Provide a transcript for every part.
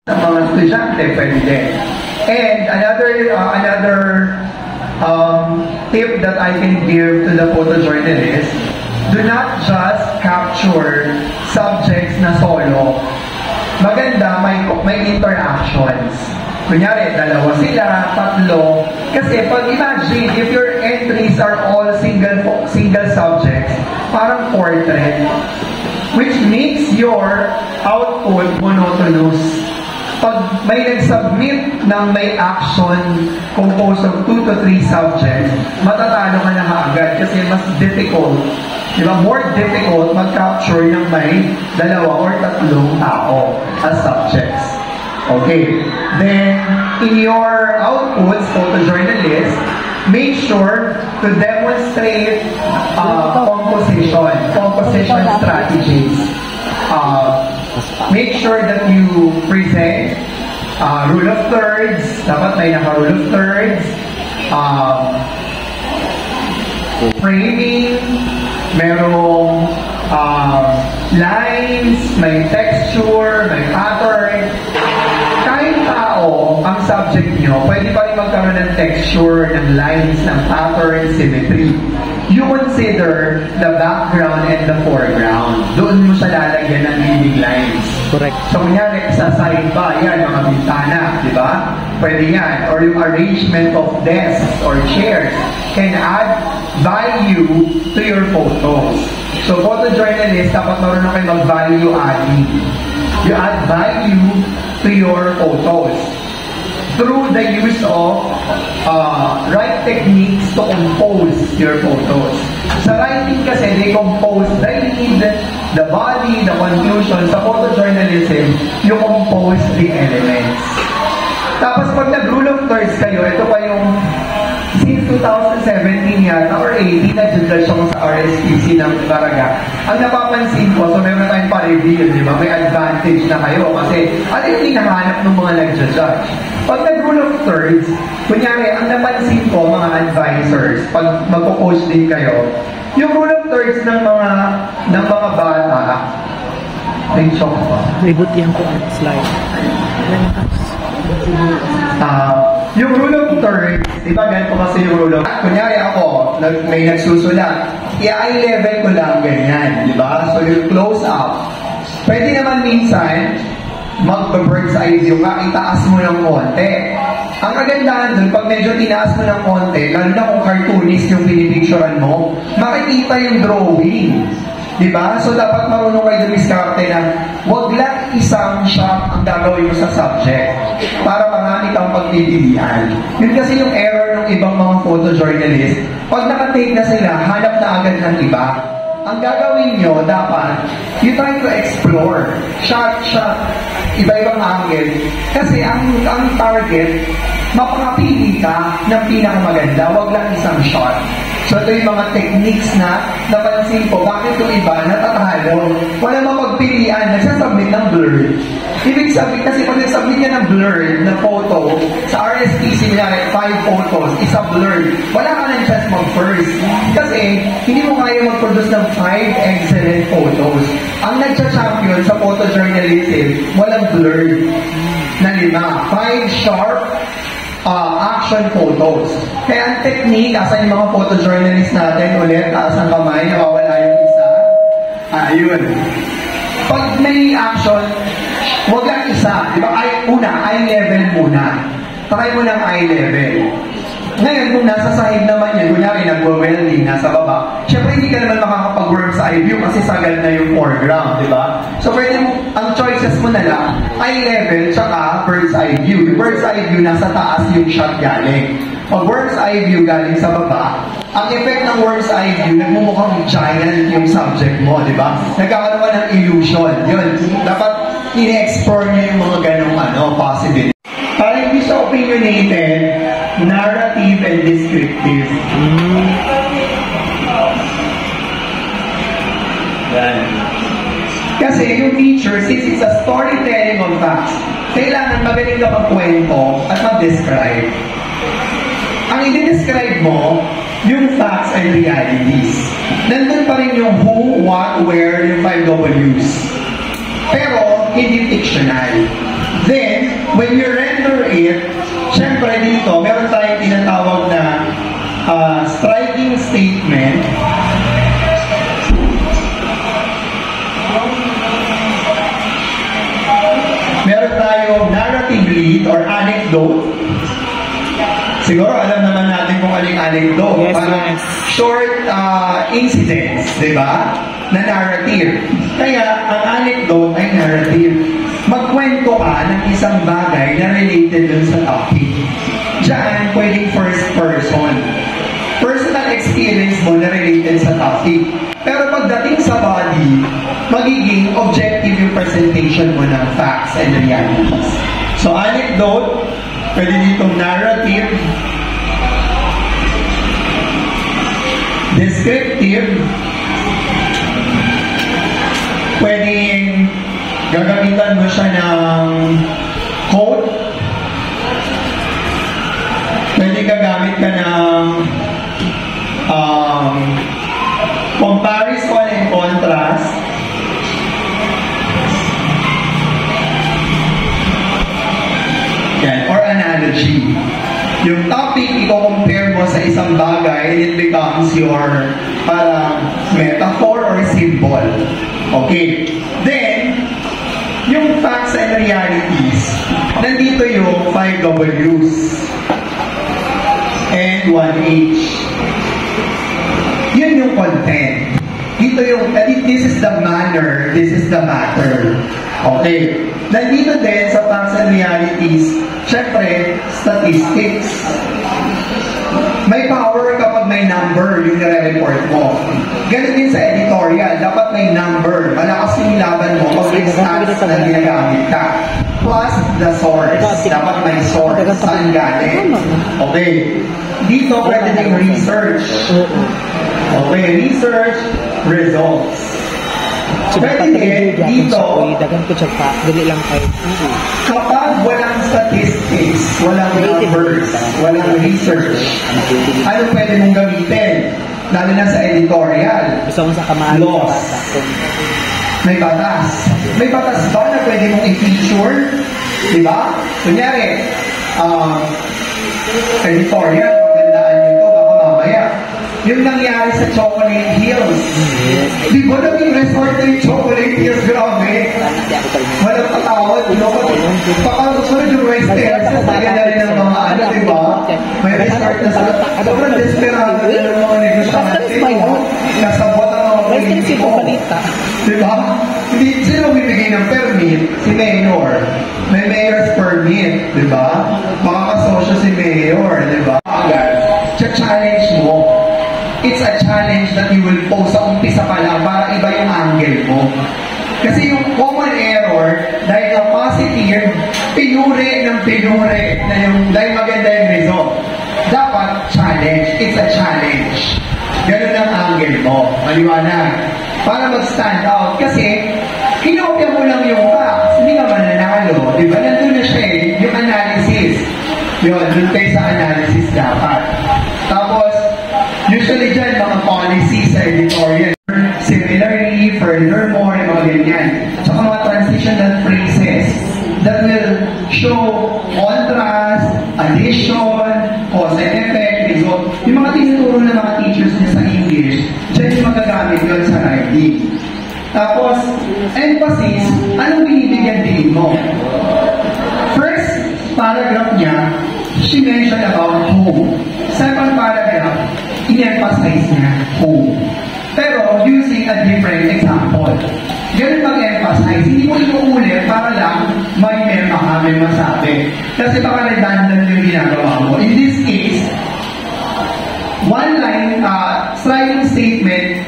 Sa mga estudyante, pwede din. And another tip that I can give to the photojournalist, do not just capture subjects na solo. Maganda, may interactions. Kunyari, dalawa sila, tatlo. Kasi pag imagine, if your entries are all single subjects, parang portrait, which makes your output monotonous. Pag may nag-submit ng may action composed of 2 to 3 subjects, matatalo ka na kaagad kasi mas difficult. Diba? More difficult mag-capture ng may 2 or 3 tao as subjects. Okay. Then, in your outputs, photojournalist, make sure to demonstrate composition strategies. Make sure that you present rule of thirds. Dapat may naka-rule of thirds. Framing. Merong lines, may texture, may pattern. Kahit tao ang subject nyo, pwede pa rin magkaroon ng texture, ng lines, ng pattern, symmetry. You consider the background and the foreground. Doon mo siya lalagyan ng leading lines. Correct. So, kunyari, sa side ba, yan, mga bintana, di ba? Pwede yan. Or yung arrangement of desks or chairs can add value to your photos. So, photojournalist, dapat marunong kayo mag-value adding. You add value to your photos through the use of right techniques to compose your photos. Sa writing kasi, they compose the lead, the body, the conclusion. Sa photojournalism, you compose the elements. Tapos pag nag-rule of thirds kayo, ito pa yung since 2017 yata or 18 na-judge ako sa RSPC ng Baraga. Ang napapansin ko, so meron tayong pa-review, di ba? May advantage na kayo kasi ano yung hinahanap ng mga nag-judge? Pag nag-rule of thirds, kunyari, ang napansin ko, mga advisors, pag magpo-post din kayo, yung rule of thirds ng mga bata, ay, shock pa. Ibutihan ko ang slide. Yung rule of thirds, diba ganito kasi yung rule of... Kunyari ako, may nagsusulat, i-eye level ko lang ganyan, diba? So yung close up, pwede naman minsan, mag-bird's eye view ka, itaas mo ng konti. Ang kagandahan dun, pag medyo tinaas mo ng konti, lalo na kung cartoonist yung pinipicturean mo, makikita yung drawing. Diba? So, dapat marunong kayo dumiskarte na wag lang isang shot ang gagawin mo sa subject para marami kang pagpipilian. Yun kasi yung error ng ibang mga photojournalist. Pag nakatake na sila, hanap na agad ng iba. Ang gagawin nyo, dapat, you try to explore. Shot, iba-ibang angle. Kasi ang target, mapakapili ka ng pinakamaganda. Wag lang isang shot. So, ito yung mga techniques na napansin ko, bakit yung iba natatalo? Wala mapagpilian, nagsasubmit ng blurred. Ibig sabihin, kasi pag nagsubmit niya ng blurred na photo, sa RSPC niya, 5 photos, isa blurred. Wala ka ng chance mag-first. Kasi, hindi mo kaya mag-produce ng 5 excellent photos. Ang nagcha-champion sa photojournalism, walang blurred na 5 sharp, action photos. Kaya ang technique, asan yung mga photojournalist natin ulit, taas ang kamay, nawawala yung isa. Ayun. Pag may action, huwag lang isa. Diba? Eye level muna. Try mo ng eye level. Ngayon, kung nasa sahig naman yan, kunyari nag-welding, nasa baba, syempre hindi ka naman makakapag-work sa eye view kasi sagad na yung foreground, di ba? So, pwede mo, ang choices mo na lang, eye level, tsaka bird's eye view. Yung bird's eye view, nasa taas yung shot galing. Pag bird's eye view galing sa baba, ang effect ng bird's eye view, nagmumukhang giant yung subject mo, di ba? Nagkakaroon ka ng illusion. Yun, dapat in-explore nyo yung mga ganong possibility. Para hindi siya opinionated, narrative and descriptive. Yan. Kasi yung feature, since it's a storytelling of facts, kailangan magaling ka magkwento at mag-describe. Ang i-describe mo, yung facts and realities. Nandun pa rin yung who, what, where, yung 5 Ws. Pero, hindi fictional. Then, when you render it, syempre dito, meron tayong tinatawag na striking statement. Meron tayong narrative lead or anecdote. Siguro alam naman natin kung aling anecdote. Yes, Parang yes. short incidents, di ba? Na narrative. Kaya, ang anecdote ay narrative. Magkwento ka ng isang bagay na related dun sa topic. Diyan, pwedeng first person. Personal experience mo na related sa topic. Pero pagdating sa body, magiging objective yung presentation mo ng facts and realities. So, anecdote, pwede ditong narrative, descriptive, pwedeng gagamitan mo siya ng quote, pwede gagamit ka ng comparison and contrast, yan, or analogy. Yung topic, i-compare mo sa isang bagay and it becomes your parang metaphor or symbol. Okay. Then, yung facts and realities, nandito yung 5 W's and 1 H. Yun yung content. Dito yung, this is the manner, this is the matter. Okay. Nandito din sa facts and realities, syempre, statistics. May power kapag may number yung nire-report mo. Ganun din sa editorial, dapat may number. Malakas yung laban mo pag may stats na ginagamit ka. Plus the source. Dapat may source. Saan galing? Okay. Dito pwede din research. Okay, research results. Pwede din dito, kapag walang statistics, walang numbers, walang research, ano pwede mong gamitin? Lalo na sa editorial. Laws. May batas. May batas ba na pwede mong i-feature? Diba? Kunyari, editorial, pagandaan nyo ito, baka mamaya. Yung nangyari sa Chocolate Hills. Di ba naging resort na yung Chocolate Hills? Grabe. Walang patawad. Pakasunod yung West Texas. Naganda rin ng mga ano, di ba? May resort na sa... Sobrang desperado na ng mga negosyante. Kasabot ang mga politiko. Di ba? Hindi sino bibigay ng permit? Si Mayor. May Mayor's permit. Di ba? Makakasosyo si Mayor. Di ba? Challenge mo. It's a challenge that you will pose sa umpisa pa lang para iba yung angle mo. Kasi yung common error, dahil ang positive, pinure na yung dahil maganda yung result. Dapat challenge. It's a challenge. Ganun ang angle mo. Maliwanag. Para mag-stand out. Kasi, kinopya mo lang yung facts. Hindi ka mananalo. Diba? Nandun na siya eh. Yung analysis. Yun, dun kayo sa analysis dapat. Tapos, usually dyan, mga policy sa editorial. Similarly, furthermore, mga ganyan. Tsaka mga transitional phrases that will show contrast, addition, cause and effect, result. Yung mga tinuturo ng mga teachers niya sa English, dyan yung magagamit yun sa writing. Tapos, emphasis, anong binibigyan din mo? First paragraph niya, she mentioned about home. Second paragraph, in-emphasize niya home. Pero using a different example. Ganun mag-emphasize, hindi mo inuulit para lang may mema ka, may masabi. Kasi baka redundant yung ginagawa mo. In this case, one line, sliding statement,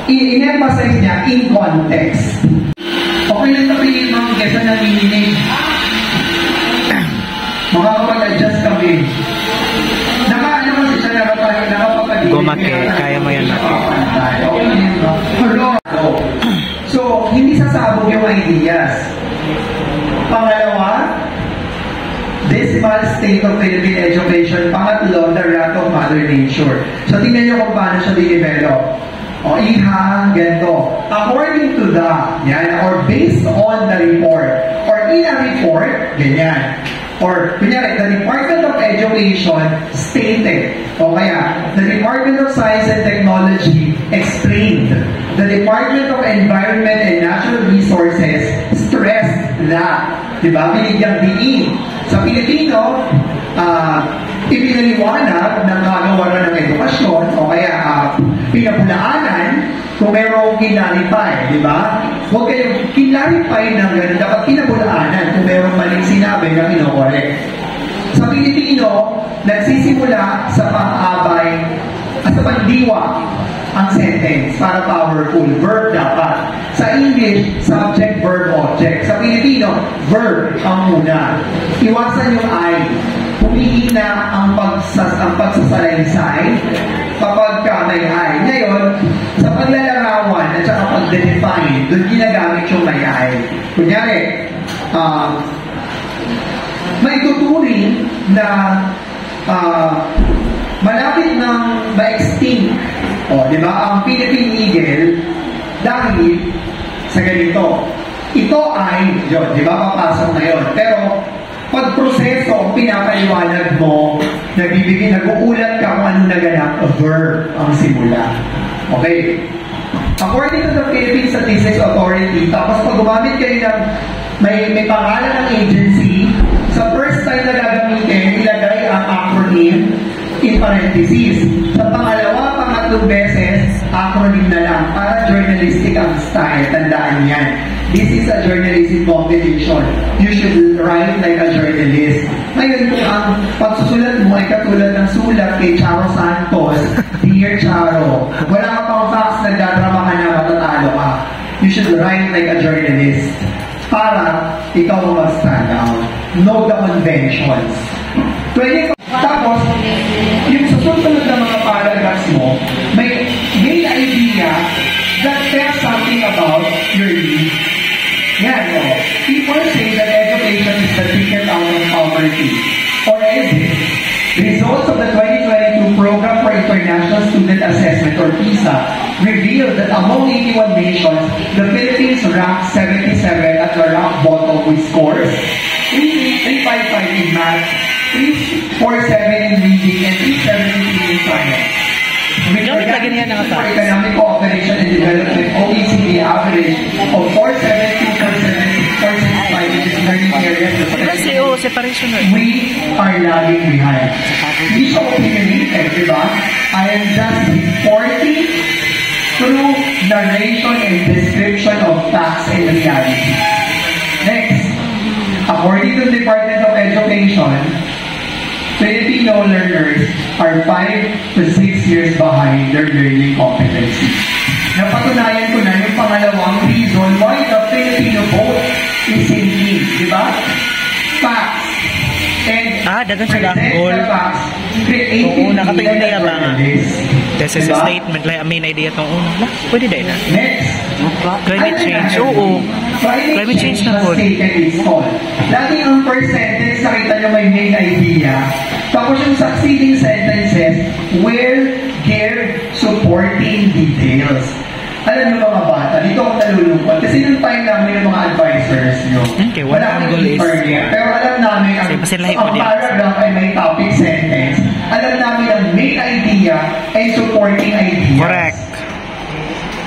in-emphasize niya in context. Okay lang sabihin mga kesa na mininig. Makakapag-adjust kami. Nakaano kasi siya nakapag-adjust. Gumake, kaya mo yan natin. So, hindi sasabog yung ideas. Pangalawa, decimal state of Philippine education. Pangatlo, the wrath of Mother Nature. So, tingnan nyo kung paano siya di-develop. O, iha, ganito. According to the, yan, or based on the report, or in a report, ganyan. Or, kunyari, the Department of Education stated, o kaya, the Department of Science and Technology explained, the Department of Environment and Natural Resources stressed that, diba, binigyang diin. Sa Pilipino, ipinaliwanag ng kagawaran ng edukasyon, o kaya, pinapulaanan kung merong kinarify, di ba? Huwag kayong kinarify ng gano'n, dapat kinapulaanan kung merong maling sinabi na kinokorek. Sa Pilipino, nagsisimula sa pang-abay at sa pandiwa ang sentence para powerful. Verb dapat. Sa English, subject, verb, object. Sa Pilipino, verb ang muna. Iwasan yung I. Humihina ang pagsasalaysay kapag ka may I. Ngayon, sa paglalarawan at saka pag-define, doon ginagamit yung may I. Kunyari, may tuturing na malapit ng ma-extinct. O, di ba? Ang Philippine Eagle, dahil sa ganito, ito ay, yun, di ba? Papasok na yun. Pero, pag proseso, pinapaliwanag mo, nag-uulat ka kung anong naganap, a verb ang simula. Okay? According to the Philippine Statistics Authority, tapos pag gumamit kayo ng may pangalan ng agency, sa first time na gagamitin, ilagay ang acronym in parentheses. Sa pangalawa, pangatlong beses, acronym na lang para journalistic ang style. Tandaan yan. This is a journalism competition. You should write like a journalist. Ngayon, kung ang pagsusulat mo ay katulad ng sulat kay Charo Santos, Dear Charo, wala ka pang facts, nagdadrama ka na, matatalo ka. You should write like a journalist para ikaw mag-stand out. Know the conventions. Tapos, yung susunod na mga paragraphs mo, may idea that tells something about your need. Yan, no? People say that education is the ticket out of poverty. Or is it? Results of the 2022 Program for International Student Assessment, or PISA, revealed that among 81 nations, the Philippines ranked 77 at the rock bottom with scores 355 in math, 347 in reading, and 373 in science. With for economic cooperation and development, OECD average of 472, 465 in this learning areas. We are lagging behind. Hindi siya opinionated, di ba? I am just reporting through narration and description of facts and reality. Next, according to the Department of Education, Filipino learners are 5 to 6 years behind their learning competency. Napatunayan ko na yung pangalawang reason why the Filipino vote is sinking, di ba? Facts. And dagan sa langgol. Oo, nakatayo na yan mga. This is a statement, like, I mean, idea itong una. Pwede dahil na. Next. Climate change, oo. Climate change na po. Laging ang first sentence, nakita nyo may main idea. Tapos yung succeeding sentences, where they're supporting details. Alam nyo mga bata, dito ako nalulungkot. Kasi yung time namin yung mga advisors nyo. Okay, one angle is... Pero alam namin, ang paragraph ay may topic sentence. Alam namin ang main idea ay supporting ideas. Correct.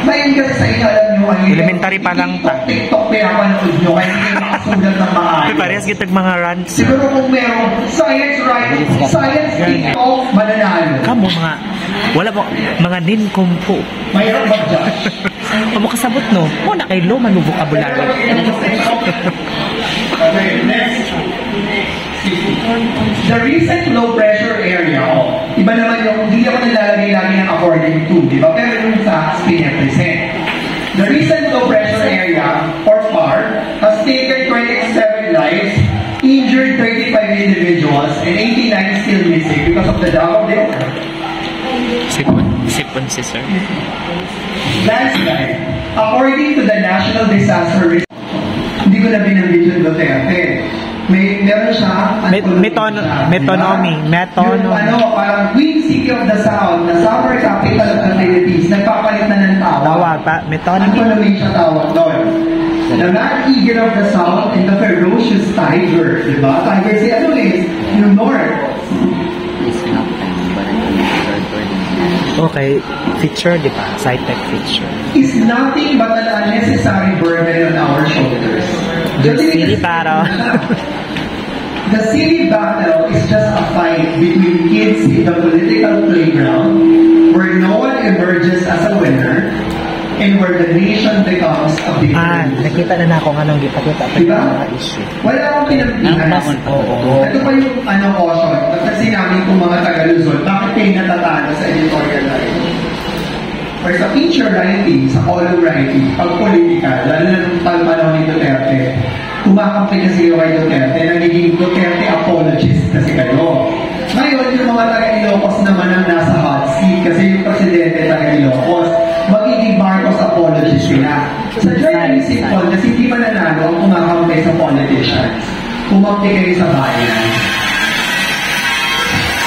Ngayon kasi sa inyo, alam nyo, elementary pa lang ta. TikTok pinapanood nyo, kaya hindi kayo makasulat ng mga ayos. Parehas kitag mga rants. Siguro kung merong science writing, science TikTok, mananalo. Kamu mga, wala mo, mga ninkumpo. Mayroon ba dyan? Mo kasabot no? Mo na kay lo man mo vocabulary. Okay, next. The recent low pressure area, iba naman yung, hindi ako nalalagay lagi ng according to, di ba? Pero yung sa pinapresent. The recent low pressure area, or FAR, has taken 27 lives, injured 35 individuals, and 89 still missing because of the dam of the ocean. Sipon si sir. Landslide. According to the National Disaster Risk, hindi ko na binanggit yung Duterte. Meron siya, Metonymy. Yung parang Queen City of the South, the summer capital of the Philippines, nagpapalit na ng tawag. Metonymy. Ano naman siya tawag doon? The Mad Eagle of the South and the Ferocious Tiger. Diba? Tiger si ano is yung North. Okay, feature, di ba? Sci-tech feature. Is nothing but an unnecessary burden on our shoulders. The city battle. The city battle is just a fight between kids in the political playground where no one emerges as a winner and where the nation becomes a big nakita na ako anong gipakita pa diba? Yung mga issue. Wala akong pinagpinas. Ito pa yung caution. Kasi namin kung mga Tagaluzon, bakit kayo natatalo sa editorial writing? Or sa feature writing, sa column writing, pag political, lalo na nung panahon ni Duterte, kumakampi kasi kayo kay Duterte, nagiging Duterte apologist kasi kayo. Ngayon, yung mga taga-Ilocos naman ang nasa hot seat kasi yung presidente taga-Ilocos, magiging Marcos apologist sila. Sa journalism contest, hindi mananalo ang kumakampi sa politicians. Kumakampi kayo sa bayan.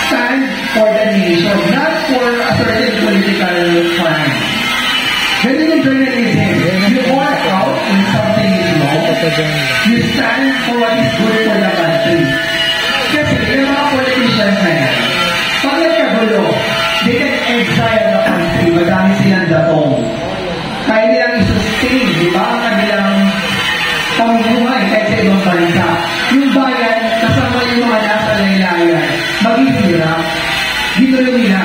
Stand for the nation, not for a certain political crime. Ganun yung journalism. You point out when something is wrong. You stand for what is good for the country. Kasi yung mga politicians na yan, pag nagkagulo, they can exile the country. Madami silang datong. Kaya nilang isustain, di ba? Ang kanilang pamumuhay kahit sa ibang bansa. Yung bayan, kasama yung mga nasa laylayan, maghihirap. Ginulo nila.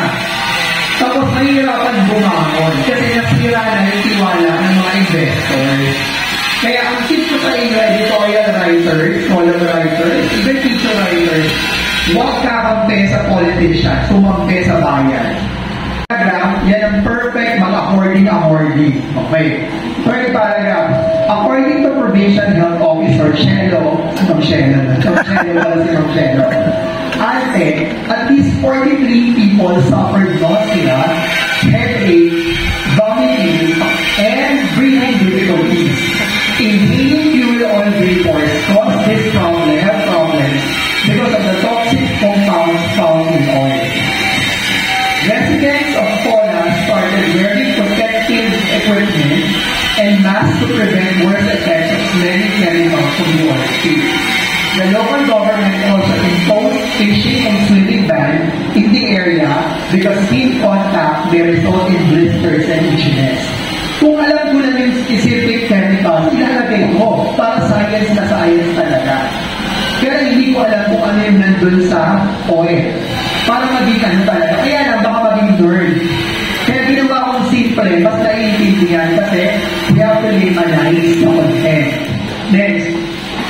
Tapos mahirapan bumangon kasi nasira na yung tiwala ng mga investors. Kaya ang tip ko sa inyo, editorial writers, column writers, even feature writers, huwag kakampi sa politician, sumampi sa bayan. Paragraph, yan ang perfect mag-according. Okay. Third paragraph, according to Provincial Health Officer Shelo, at least 43 people suffered nausea, headache, vomiting, and breathing difficulties. Inhaling fuel oil vapors cause this problems because of the toxic compounds found in oil. Residents of Pola started wearing protective equipment and masks to prevent worse effects of many chemicals from the oil spill. The local government also imposed fishing and swimming ban in the area because skin contact may result in blisters and itchiness. Kung alam ko lang yung specific chemicals, ilalagay ko para science na science talaga. Pero hindi ko alam kung ano yung nandun sa oil. Para maging ano talaga. Kaya lang, baka maging nerd. Kaya ginawa kong simple, mas naiintindihan kasi we have to limanize the content. Next,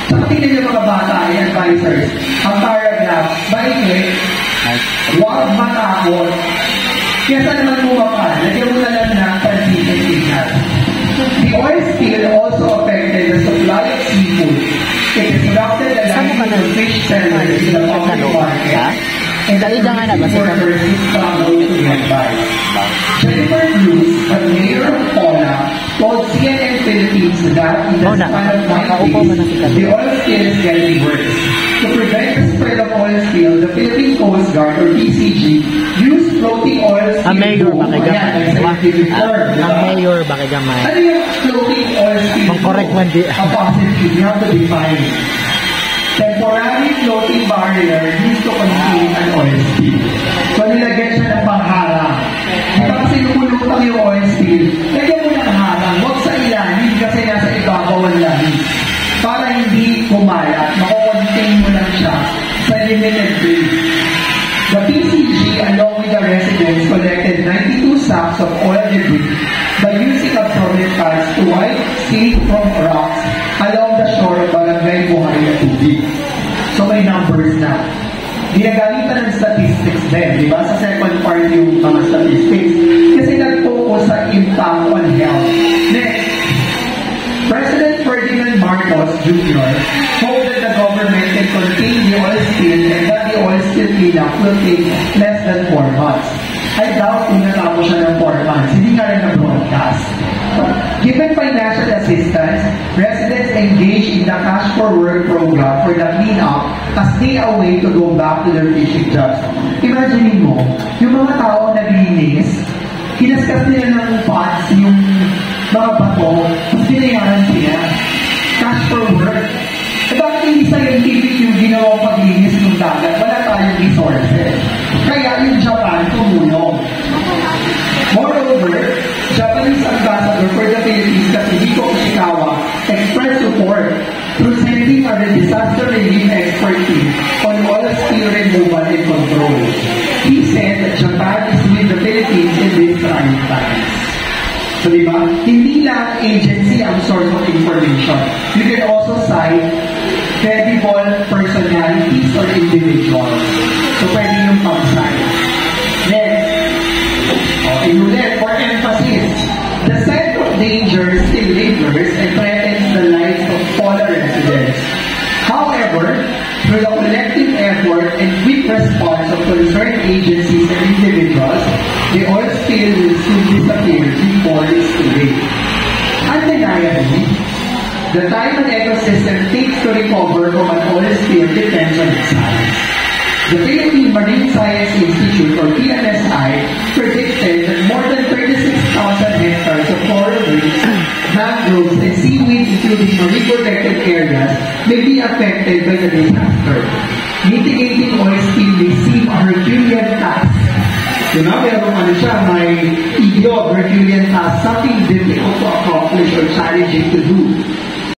sa tingin ng mga bata ay advisors, ang paragraph, maikli, huwag matakot. Kaya saan naman bumaka, lagyan mo na lang ng transition signal. The oil spill also affected the supply of seafood. It disrupted the livelihood of fish sellers in the public market. And the workers who struggle to get by. Jennifer Cruz, the mayor of Pola, told CNN Philippines that in the span of 9 days, the oil spill is getting worse. To prevent the spread of oil spill, the Philippine Coast Guard or PCG used floating oil spill. Ang mayor bakigamay. Ano yung floating oil spill? Mag-correct man di. A positive, you have to define it. Temporary floating barrier used to contain an oil spill. So nilagyan siya ng pangharang. Di ba kasi lumulutang yung oil spill? Lagyan mo ng harang. Huwag sa ilalim kasi nasa ibabaw ang lahi. Para hindi kumalat, makukontain mo lang siya sa limited place. The PCG, along with the residents, collected 92 sacks of oil debris by using absorbent pads to wipe seed from rocks along the shore of Barangay Buhay at Tubig. So may numbers na. Ginagamitan ng statistics din, di ba? Sa second part yung mga statistics. Kasi nag-focus sa impact on health. Next, President Ferdinand Marcos Jr. hoped that the government can contain the oil spill and that the oil spill cleanup will take less than 4 months. I doubt kung natapos siya ng 4 months. Hindi nga rin na-broadcast. Given financial assistance, residents engaged in the cash for for Work program for the cleanup as they await to go back to their fishing jobs. Imagine mo, yung mga tao naglinis, kinaskas nila ng pots yung mga bato, tapos binayaran sila. Cash for work. E bakit hindi scientific yung ginawang paglinis ng dagat? Wala tayong resources. Kaya yung Japan tumulong. Moreover, Japanese ambassador for the Philippines, Katsuhiko Ishikawa, expressed support through sending a disaster relief expert team on oil spill removal and control. He said that Japan is with the Philippines in these trying times. So, di ba? Hindi lang agency ang source of information. You can also cite credible personalities or individuals. So, pwede yung pag-cite. Next. Inulit, for emphasis, the sense of danger still lingers and threatens the lives of all residents. However, through the collective effort and quick response of concerned agencies and individuals, the oil spill will soon disappear before it's too late. Undeniably, the time an ecosystem takes to recover from an oil spill depends on its size. The Philippine Marine Science Institute, or PMSI, predicted that more than 36,000 hectares of coral reefs, mangroves, and seaweed, including marine protected areas, may be affected by the disaster. Mitigating oil spill may seem a Herculean task. Diba? Pero may ego, Herculean task, something difficult to accomplish or challenging to do.